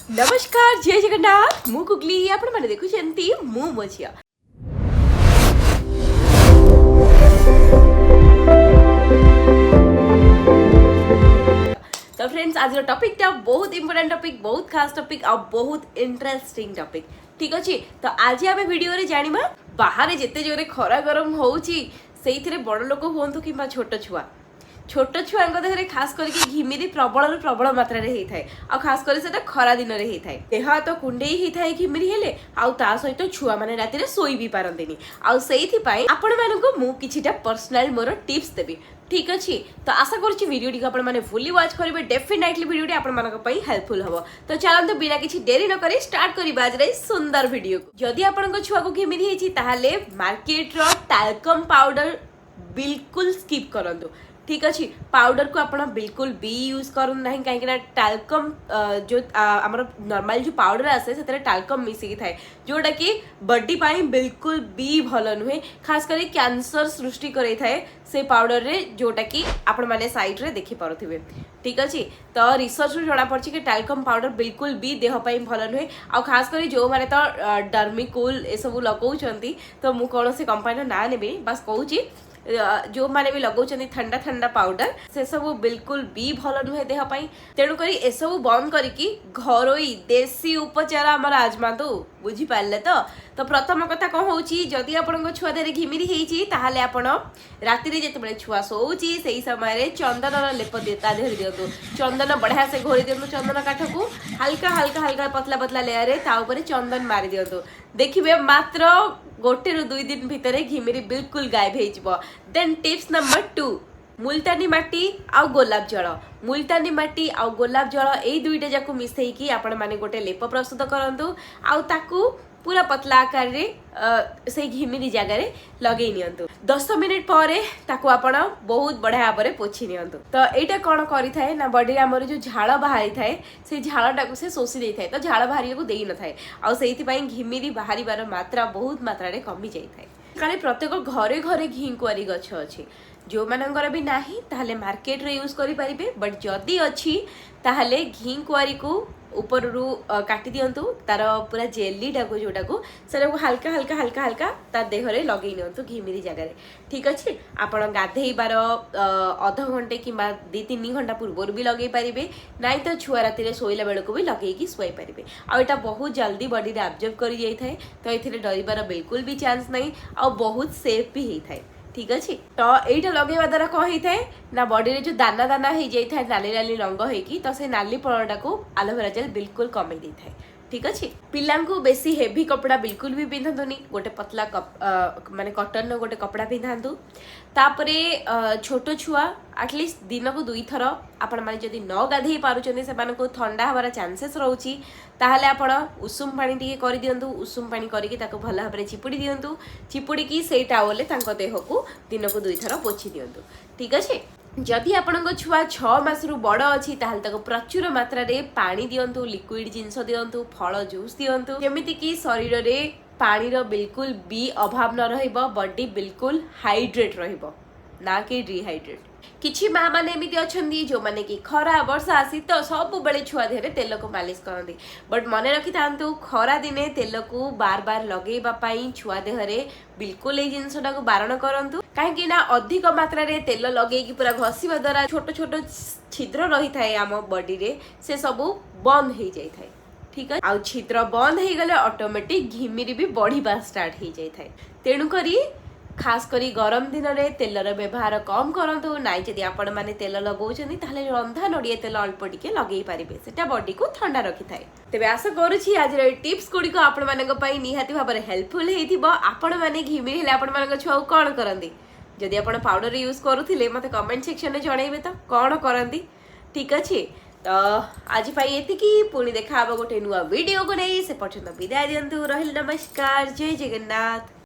नमस्कार जय जगन्नाथ मु कुगली आपण माने देखुछंती मु मछिया। तो फ्रेंड्स आज टॉपिक टा बहुत इंपोर्टेंट टॉपिक, बहुत खास टॉपिक और बहुत इंटरेस्टिंग टॉपिक। ठीक अच्छे तो आज आम वीडियो रे जानिबा बाहर जेते जोरे खरा गरम होउची सेइथिरे बड़ लोक होंतु कि छोट छुआ छोट छुआ देहरे खास करके घिमिरी प्रबल प्रबल मात्रा रे होता है आ खास कर से खरा दिन रे होता है देह तो कुंडई होता है घिमिरी हेले आउ ता सहित छुआ माने राति रे सोई भी पारंतेनी आ सेइथि पई आपण मानको मु किछिटा पर्सनल मोर टिप्स देबी। ठीक अच्छे तो आशा करुच्ची वीडियो टी आपण माने फुली वॉच करेंगे डेफिनेटली वीडियो टी आपण मानक पई हेल्पफुल हबो। तो चलंतु बिना किछि देरी न करी स्टार्ट करिबा आज रे सुंदर वीडियो को। जदि आपण छुआ को घिमिरी हेछि ताहाले मार्केट रो टैल्कम पाउडर बिल्कुल स्किप करंतु। ठीक अच्छे पाउडर को आप बिल्कुल भी यूज करूँ ना कहीं टाल्कम जो आमर नॉर्मल जो पाउडर आसे से टाल्कम मिसिकी थाए जोटा कि बॉडी पाई बिल्कुल भी भल नुहे खास कर कैंसर सृष्टि करे थाए से पाउडर रे जोटा कि आपण माने साइड रे देखि पारुथिबे। ठीक अच्छे तो रिसर्च रू जଣା पड़छि कि टाल्कम पाउडर बिल्कुल भी देह पाई भल नुहे आ खास कर जो माने तो डर्मिकूल ए सब लगाउछंती तो मु कोनोसी कंपनी ना नेबे बस कहूची जो माने भी लगाउछंती ठंडा ठंडा पाउडर से सब बिल्कुल भी भल नुहे देह पाई तेणु करी ए सब बंद करिकी घरोई देसी उपचार आमर आजमातु बुझी पारले। तो प्रथम कथा कौन होची जदि आपन छुआ देहरे घिमिरी हेची ताहाले आपण राति रे जेतेबेले छुआ सोउची सेही समय रे चंदन लेप देता देहरे दियंतु चंदन बढ़िया से घोरी दियंतु चंदन काठ को हल्का हल्का हल्का पतला पतला लेयर रे ता ऊपर चंदन मारी दियंतु देखिबे मात्र गोटे रु 2 दिन भितरे घिमिरी बिल्कुल गायब हो जिवो। देन टिप्स नंबर 2 मुल्तानी माटी आउ गोलाप जल मुल्तानी माटी आउ गोलाप जल ए दुईटा जाको मिसेईकी आपण माने गोटे लेप प्रस्तुत करंतु आउ ताकू पूरा पतला आकार रे से घिमिरी जगह रे लगे नियंतु 10 मिनिट परे ताकू आपण बहुत बढ़िया भाव पोछि नियंतु। तो एटा कोन करि थाए ना बॉडी रे हमर जो झाळ बाहरी थाए से झाळटा को से शोषि देई थाए तो झाळ बाहरी को देई न थाए आ सेहिति पई घिमिरी बाहरीबार मात्रा बहुत मात्रा रे कमी जाई थाए। काले प्रत्येक घरे घरे घी कुआरी गछ अछि जो मानकर भी नाही ताहले मार्केट रे यूज करि परिबे बट जदी अछि ताहले घी कुआरी को ऊपर रू काटी दियंतु तार पूरा जेली टाको जोटा को सेटा को हल्का हल्का हल्का हल्का तार देह रे लगेई नियंतु घिमिरी जगह रे। ठीक अच्छे आपण गाधेइबार अध घंटे कि 2-3 घंटा पूर्व भी लगे पारिबे नाइ तो छुआ राति रे सोइला बेल को भी लगेकी सोई पारिबे आ एटा बहुत जल्दी बॉडी रे एब्जॉर्ब करि जाई थाए तो एथिरे डरिबार बिल्कुल भी चांस नहीं आ बहुत सेफ भी हेई थाए। ठीक अच्छे तो यहीटा लगेवा द्वारा कौन होता है ना बॉडी रे जो दाना दाना हो जाए नाली नाली रंग होगी तो से नाली पड़ाटा को एलोवेरा जेल बिल्कुल कमे दी थाए। ठीक अच्छे पिला को बेसी हेवी कपड़ा बिल्कुल भी पिंधतुनी गोटे पतला माने कॉटन गोटे कपड़ा पिंधातु तापरे छोट छुआ एटलिस्ट दिन को 2 थर आपण माने जदी न गाधेई पारुचंदी से माने को ठंडा हवार चांसेस रहउची ताहले आपण उषुम पानी टिके करि दियंतु उषुम पानी करिकि ताको भल भाबरे चिपुडी दियंतु चिपुडी की सेई टावले तांको देह को दिन को 2 थर पोछि दियंतु। ठीक अच्छे जदि आपण छुआ 6 मास रु बड़ अछि ताहले ताको प्रचुर मात्रा रे पानी दियंतु लिक्विड जिंस दियंतु फल जूस दियंतु जेमिति कि शरीर रे पानी रो बिल्कुल भी अभाव न रहिबो बॉडी बिल्कुल हाइड्रेट रहिबो ना कि डिहाइड्रेट। किछि माँ माने एमिति अछंदी जो माने कि खरा वर्षा शीत सब बेले छुआ देहरे तेल को मालिश करंदी बट मने रखि थांतु खरा दिने तेल को बार बार लगेबा पई छुआ देहरे बिल्कुल ए जिंसटा को बारण करंतु काहेकि ना अधिक मात्रा रे तेल लगे कि पूरा घसीबा द्वारा छोट छोट छिद्र रही थाए आम बॉडी रे से सब बंद हो जाई थाए। ठीक है आ छिद्र बंद हो गले ऑटोमेटिक घिमिरी भी बढ़िबा स्टार्ट हो जाई थाए तेणु करी खास करी गरम दिन रे तेलर व्यवहार कम करंतु नाइ जदि आपण माने तेल लगाउछनी ताहले रंधा नडिया तेल अल्प टिके लगेई पारिबे सेटा बॉडी को ठंडा रखि थाए। तेबे आशा करूछि आज रे टिप्स गुडी को आपण मानक पई निहाती भाबरे हेल्पफुल हेइथिबो। आपण माने घिमिरी हेले आपण मानक छुआ कोन करंदी जदि आपण पाउडर यूज करूथिले मते कमेंट सेक्शन रे जणाइबे त कोन करंदी। ठीक अछि तो आज पाई एतिकी पुणी देखा गोटे नुआ वीडियो को नहीं से पर्यंत विदाय दियंतु। रहिल नमस्कार जय जगन्नाथ।